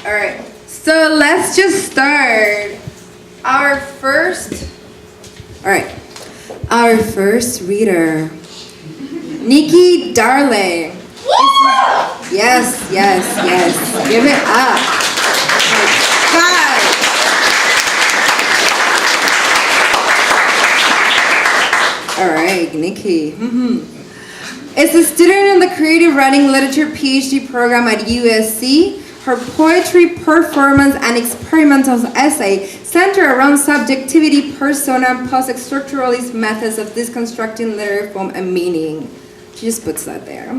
All right, so let's just start. Our first reader, Nikki Darling. Yes. Give it up. All right, Nikki. Is a student in the Creative Writing Literature PhD program at USC. Her poetry, performance, and experimental essay center around subjectivity, persona, and post-structuralist methods of deconstructing literary form and meaning. She just puts that there.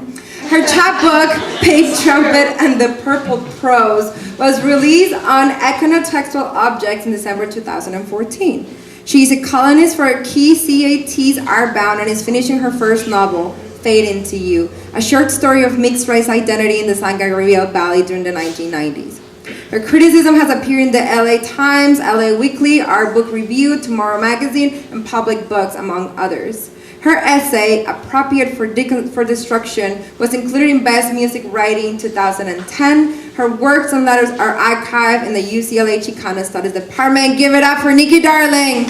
Her chapbook, Page Trumpet and the Purple Prose, was released on Econotextual Objects in December 2014. She is a columnist for Key CAT's Artbound and is finishing her first novel, Fade Into You, a short story of mixed race identity in the San Gabriel Valley during the 1990s. Her criticism has appeared in the LA Times, LA Weekly, Art Book Review, Tomorrow Magazine, and Public Books, among others. Her essay, Appropriate for Destruction, was included in Best Music Writing 2010. Her works and letters are archived in the UCLA Chicano Studies Department. Give it up for Nikki Darling.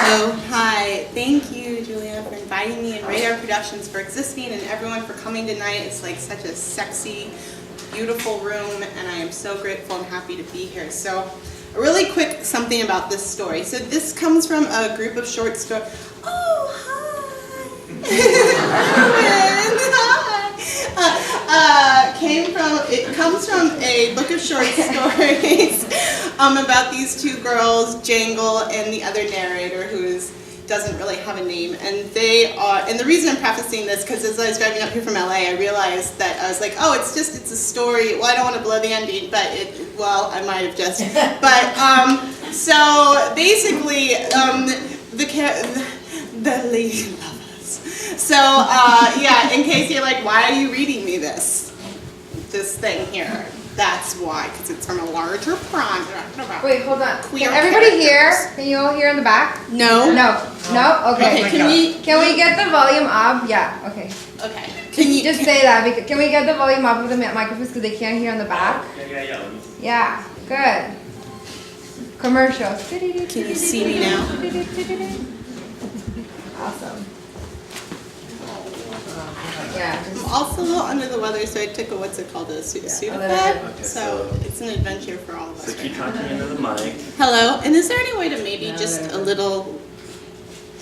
Hello, hi. Thank you, Julia, for inviting me, and Radar Productions for existing, and everyone for coming tonight. It's like such a sexy, beautiful room, and I am so grateful and happy to be here. So, a really quick something about this story. So this comes from a group of short stories. Oh, hi. It comes from a book of short stories about these two girls, Jangle and the other narrator, who doesn't really have a name, and they are, and the reason I'm prefacing this, because as I was driving up here from LA, I realized that I was like, oh, it's a story, well, I don't want to blow the ending, but I might have just, but, so, basically, the lady lovers. So, yeah, in case you're like, why are you reading me this thing here? That's why, because it's from a larger project about. Wait, hold on. Queer Can everybody characters. hear? Can you all hear in the back? No. No? Okay. Can we get the volume up? Yeah, okay. Okay. Can you just say that? Can we get the volume up of the microphones because they can't hear in the back? Yeah, good. Commercials. Can you see me now? Awesome. Yeah. I'm also a little under the weather, so I took a Sudafed. So it's an adventure for all of us. So keep talking into the mic. Hello, and is there any way to maybe just a little?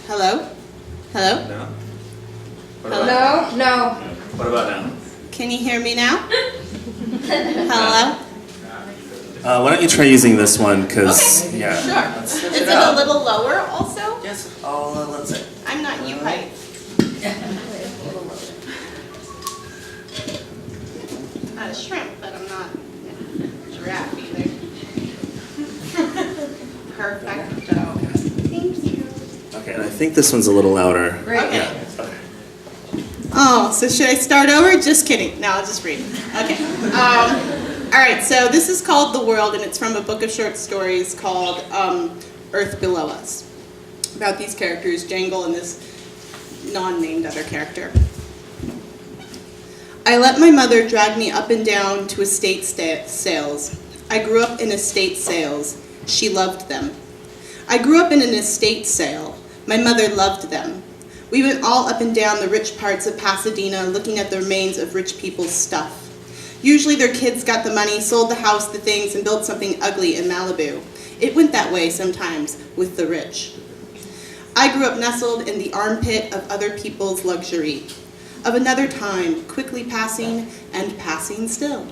Hello? No. Hello? No. What about now? Can you hear me now? Hello? Why don't you try using this one? Cause okay. Yeah. Sure. Is it a little lower also? Yes. Let's see. I'm not you height. Not a shrimp, but I'm not a giraffe either. Perfecto. Thank you. Okay, and I think this one's a little louder. Great. Okay. Yeah. Okay. Oh, so should I start over? Just kidding. No, I'll just read. Okay. All right, so this is called The World, and it's from a book of short stories called Earth Below Us, about these characters, Jangle and this non-named other character. I let my mother drag me up and down to estate sales. I grew up in estate sales. She loved them. I grew up in an estate sale. My mother loved them. We went all up and down the rich parts of Pasadena looking at the remains of rich people's stuff. Usually their kids got the money, sold the house, the things, and built something ugly in Malibu. It went that way sometimes with the rich. I grew up nestled in the armpit of other people's luxury, of another time, quickly passing and passing still.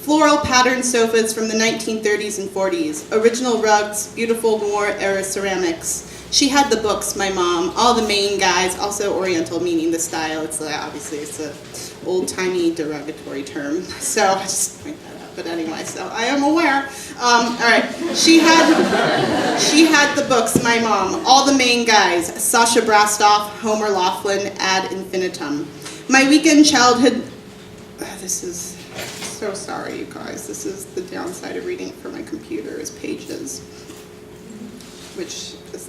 Floral patterned sofas from the 1930s and 40s, original rugs, beautiful war-era ceramics. She had the books, my mom, all the main guys, also Oriental, meaning the style. It's obviously it's a old-timey derogatory term, so I just point that out. But anyway, so I am aware. All right, she had the books, my mom, all the main guys, Sasha Brastoff, Homer Laughlin, ad infinitum. My weekend childhood, this is, so sorry you guys, this is the downside of reading from my computer is Pages, which, as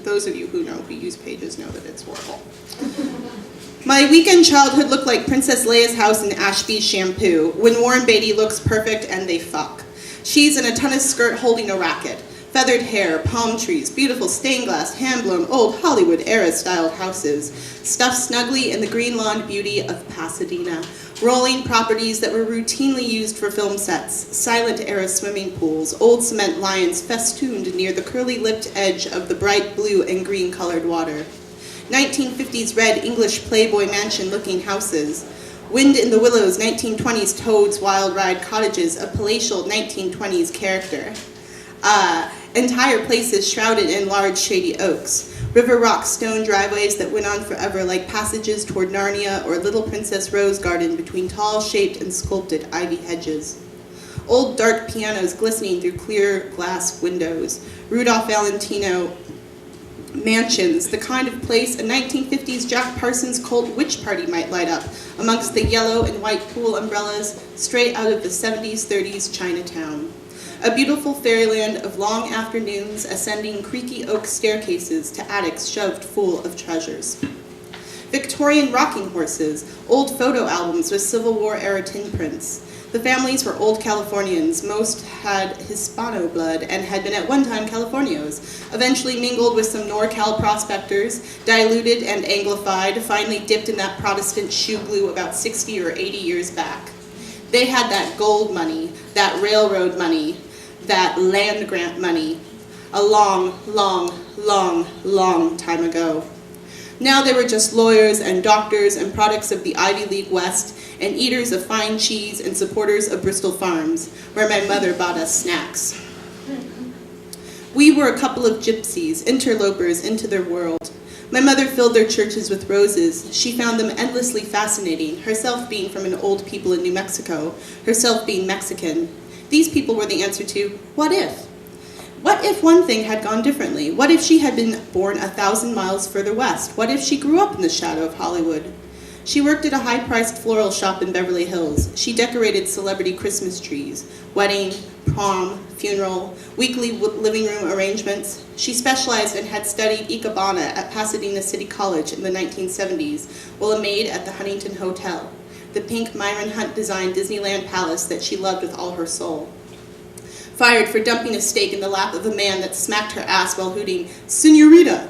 those of you who know who use Pages know that it's horrible. My weekend childhood looked like Princess Leia's house in Ashby's shampoo, when Warren Beatty looks perfect and they fuck. She's in a tennis skirt holding a racket. Feathered hair, palm trees, beautiful stained glass, hand-blown old Hollywood era-styled houses, stuffed snugly in the green-lawned beauty of Pasadena. Rolling properties that were routinely used for film sets, silent-era swimming pools, old cement lions festooned near the curly-lipped edge of the bright blue and green-colored water. 1950s red English Playboy mansion-looking houses. Wind in the Willows 1920s Toad's Wild Ride cottages, a palatial 1920s character. Entire places shrouded in large shady oaks. River rock stone driveways that went on forever like passages toward Narnia or Little Princess Rose Garden between tall shaped and sculpted ivy hedges. Old dark pianos glistening through clear glass windows. Rudolph Valentino mansions, the kind of place a 1950s Jack Parsons cult witch party might light up amongst the yellow and white pool umbrellas straight out of the 70s, 30s Chinatown. A beautiful fairyland of long afternoons ascending creaky oak staircases to attics shoved full of treasures. Victorian rocking horses, old photo albums with Civil War era tin prints. The families were old Californians. Most had Hispano blood and had been at one time Californios, eventually mingled with some NorCal prospectors, diluted and anglified, finally dipped in that Protestant shoe glue about 60 or 80 years back. They had that gold money, that railroad money, that land grant money, a long, long, long, long time ago. Now they were just lawyers and doctors and products of the Ivy League West and eaters of fine cheese and supporters of Bristol Farms, where my mother bought us snacks. We were a couple of gypsies, interlopers into their world. My mother filled their churches with roses. She found them endlessly fascinating, herself being from an old people in New Mexico, herself being Mexican. These people were the answer to, what if? What if one thing had gone differently? What if she had been born 1,000 miles further west? What if she grew up in the shadow of Hollywood? She worked at a high-priced floral shop in Beverly Hills. She decorated celebrity Christmas trees, wedding, prom, funeral, weekly living room arrangements. She specialized and had studied Ikebana at Pasadena City College in the 1970s, while a maid at the Huntington Hotel, the pink Myron Hunt-designed Disneyland palace that she loved with all her soul. Fired for dumping a steak in the lap of a man that smacked her ass while hooting, "Senorita!"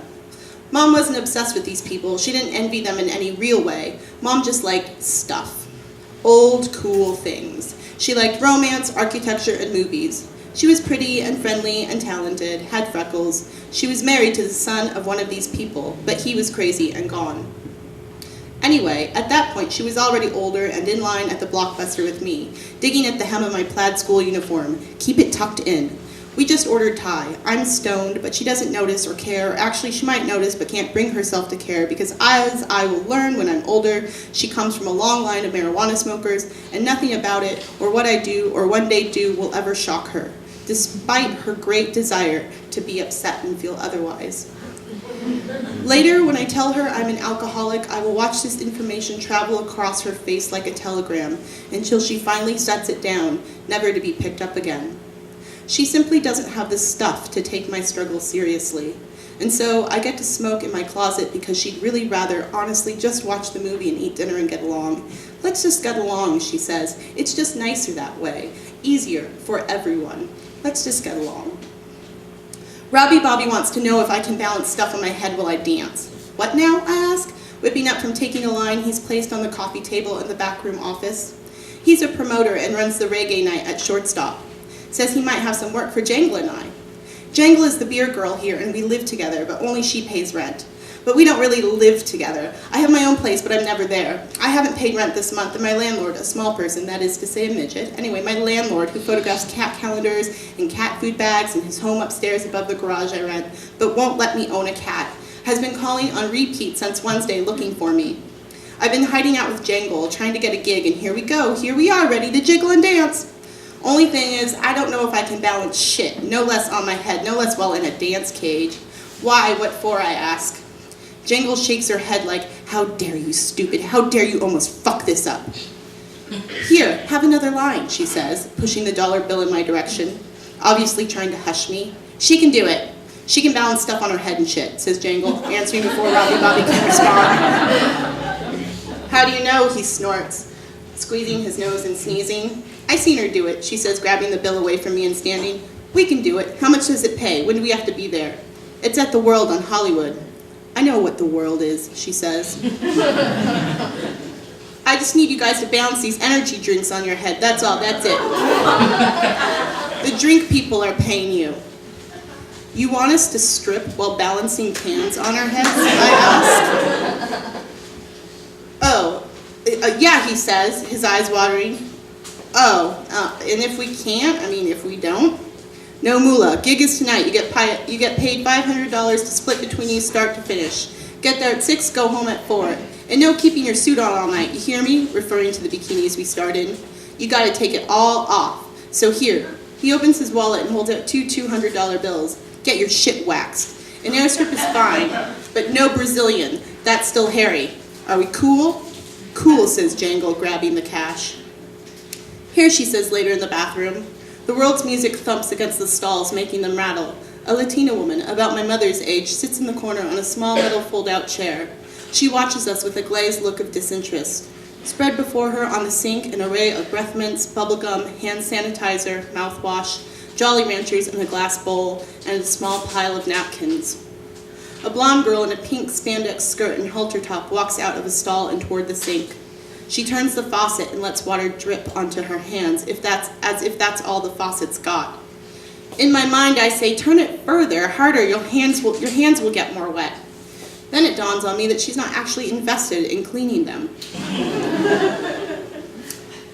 Mom wasn't obsessed with these people. She didn't envy them in any real way. Mom just liked stuff. Old, cool things. She liked romance, architecture, and movies. She was pretty and friendly and talented, had freckles. She was married to the son of one of these people, but he was crazy and gone. Anyway, at that point, she was already older and in line at the Blockbuster with me, digging at the hem of my plaid school uniform. Keep it tucked in. We just ordered Thai. I'm stoned, but she doesn't notice or care. Actually, she might notice, but can't bring herself to care, because as I will learn when I'm older, she comes from a long line of marijuana smokers, and nothing about it, or what I do, or one day do, will ever shock her, despite her great desire to be upset and feel otherwise. Later, when I tell her I'm an alcoholic, I will watch this information travel across her face like a telegram until she finally sets it down, never to be picked up again. She simply doesn't have the stuff to take my struggle seriously. And so I get to smoke in my closet because she'd really rather honestly just watch the movie and eat dinner and get along. Let's just get along, she says. It's just nicer that way. Easier for everyone. Let's just get along. Robbie Bobby wants to know if I can balance stuff on my head while I dance. What now, I ask, whipping up from taking a line he's placed on the coffee table in the backroom office. He's a promoter and runs the reggae night at Shortstop. Says he might have some work for Jangle and I. Jangle is the beer girl here and we live together, but only she pays rent. But we don't really live together. I have my own place, but I'm never there. I haven't paid rent this month, and my landlord, a small person, that is to say a midget, anyway, my landlord, who photographs cat calendars and cat food bags in his home upstairs above the garage I rent, but won't let me own a cat, has been calling on repeat since Wednesday looking for me. I've been hiding out with Jangle, trying to get a gig, and here we go, here we are, ready to jiggle and dance. Only thing is, I don't know if I can balance shit, no less on my head, no less while in a dance cage. Why, what for, I ask. Jangle shakes her head like, how dare you, stupid, how dare you almost fuck this up. Here, have another line, she says, pushing the dollar bill in my direction, obviously trying to hush me. She can do it. She can balance stuff on her head and shit, says Jangle, answering before Robbie Bobby can respond. How do you know? He snorts, squeezing his nose and sneezing. I seen her do it, she says, grabbing the bill away from me and standing. We can do it. How much does it pay? When do we have to be there? It's at the World on Hollywood. I know what the World is, she says. I just need you guys to bounce these energy drinks on your head. That's all, that's it. The drink people are paying you. You want us to strip while balancing cans on our heads? I ask. Oh, yeah, he says, his eyes watering. And if we can't, if we don't? No moolah, gig is tonight. You get paid $500 to split between you start to finish. Get there at 6, go home at 4. And no keeping your suit on all night, you hear me? Referring to the bikinis we starred in. You gotta take it all off. So here, he opens his wallet and holds out 2 $200 bills. Get your shit waxed. An airstrip is fine, but no Brazilian. That's still hairy. Are we cool? Cool, says Jangle, grabbing the cash. Here, she says later in the bathroom. The World's music thumps against the stalls, making them rattle. A Latina woman, about my mother's age, sits in the corner on a small metal fold-out chair. She watches us with a glazed look of disinterest. Spread before her on the sink an array of breath mints, bubblegum, hand sanitizer, mouthwash, Jolly Ranchers in a glass bowl, and a small pile of napkins. A blonde girl in a pink spandex skirt and halter top walks out of a stall and toward the sink. She turns the faucet and lets water drip onto her hands, as if that's all the faucet's got. In my mind, I say, turn it further, harder, your hands will get more wet. Then it dawns on me that she's not actually invested in cleaning them.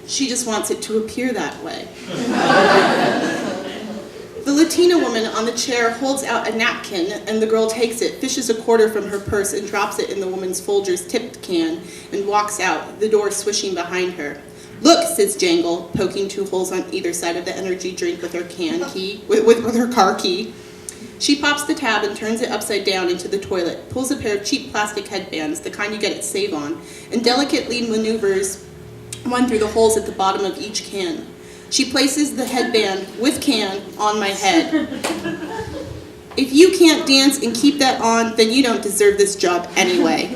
She just wants it to appear that way. The Latina woman on the chair holds out a napkin, and the girl takes it, fishes a quarter from her purse, and drops it in the woman's Folgers tipped can, and walks out, the door swishing behind her. Look, says Jangle, poking 2 holes on either side of the energy drink with her with her car key. She pops the tab and turns it upside down into the toilet, pulls a pair of cheap plastic headbands, the kind you get at Save-On, and delicately maneuvers one through the holes at the bottom of each can. She places the headband with can on my head. If you can't dance and keep that on, then you don't deserve this job anyway.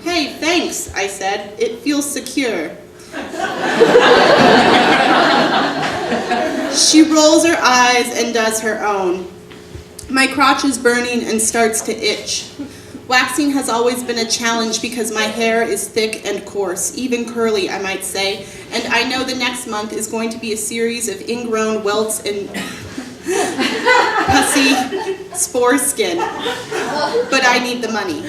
Hey, thanks, I said. It feels secure. She rolls her eyes and does her own. My crotch is burning and starts to itch. Waxing has always been a challenge because my hair is thick and coarse, even curly, I might say, and I know the next month is going to be a series of ingrown welts and pussy spore skin, but I need the money.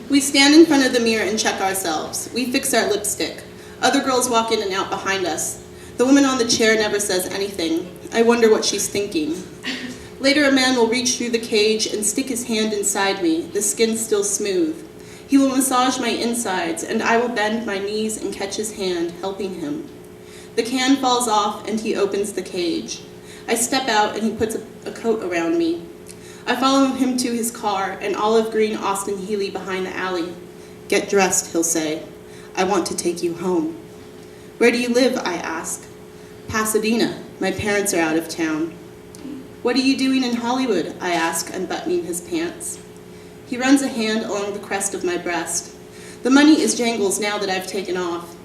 We stand in front of the mirror and check ourselves. We fix our lipstick. Other girls walk in and out behind us. The woman on the chair never says anything. I wonder what she's thinking. Later, a man will reach through the cage and stick his hand inside me, the skin still smooth. He will massage my insides, and I will bend my knees and catch his hand, helping him. The can falls off, and he opens the cage. I step out, and he puts a coat around me. I follow him to his car, an olive green Austin Healey behind the alley. Get dressed, he'll say. I want to take you home. Where do you live, I ask. Pasadena. My parents are out of town. What are you doing in Hollywood, I ask, unbuttoning his pants. He runs a hand along the crest of my breast. The money is Jangle's now that I've taken off.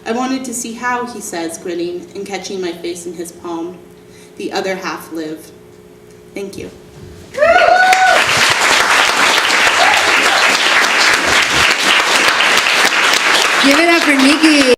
I wanted to see how, he says, grinning and catching my face in his palm. The other half live. Thank you. Give it up for Nikki.